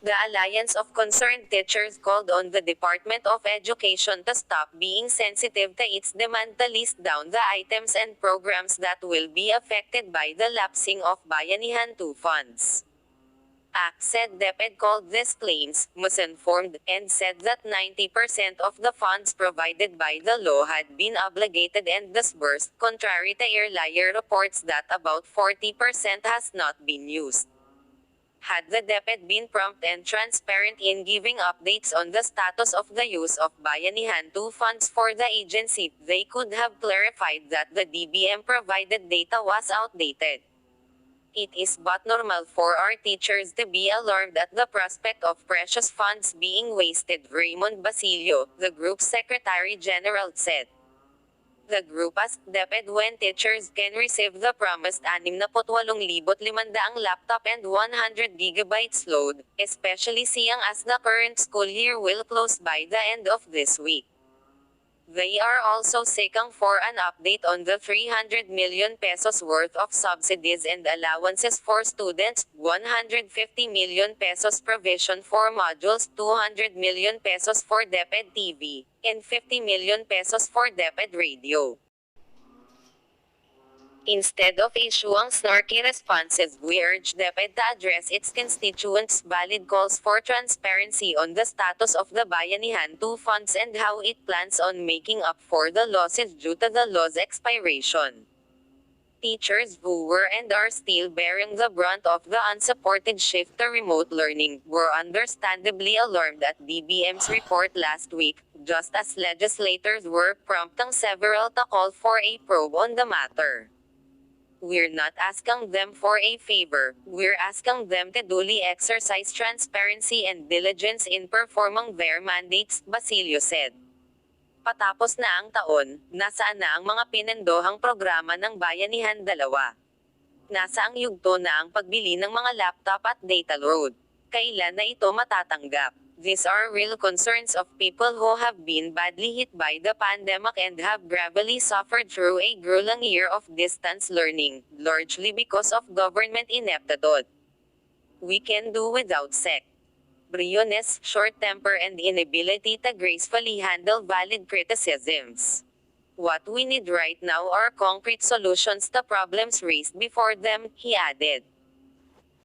The Alliance of Concerned Teachers called on the Department of Education to stop being sensitive to its demand to list down the items and programs that will be affected by the lapsing of Bayanihan 2 funds. ACT said DepEd called these claims misinformed and said that 90% of the funds provided by the law had been obligated and disbursed, contrary to earlier reports that about 40% has not been used. Had the DepEd been prompt and transparent in giving updates on the status of the use of Bayanihan 2 funds for the agency, they could have clarified that the DBM provided data was outdated. It is but normal for our teachers to be alarmed at the prospect of precious funds being wasted, Raymond Basilio, the group's Secretary General, said. The group asked DepEd when teachers can receive the promised 68,500 laptop and 100 gigabytes load, especially seeing as the current school year will close by the end of this week. They are also seeking for an update on the 300 million pesos worth of subsidies and allowances for students, 150 million pesos provision for modules, 200 million pesos for DepEd TV, and 50 million pesos for DepEd Radio. Instead of issuing snarky responses, we urge DepEd to address its constituents' valid calls for transparency on the status of the Bayanihan 2 funds and how it plans on making up for the losses due to the law's expiration. Teachers who were and are still bearing the brunt of the unsupported shift to remote learning were understandably alarmed at DBM's report last week, just as legislators were prompting several to call for a probe on the matter. We're not asking them for a favor, we're asking them to duly exercise transparency and diligence in performing their mandates, Basilio said. Patapos na ang taon, nasaan na ang mga pinandohang programa ng Bayanihan 2? Nasaang yugto na ang pagbili ng mga laptop at data load? Kailan na ito matatanggap? These are real concerns of people who have been badly hit by the pandemic and have gravely suffered through a grueling year of distance learning, largely because of government ineptitude. We can do without SEC. Briones, short temper and inability to gracefully handle valid criticisms. What we need right now are concrete solutions to problems raised before them, he added.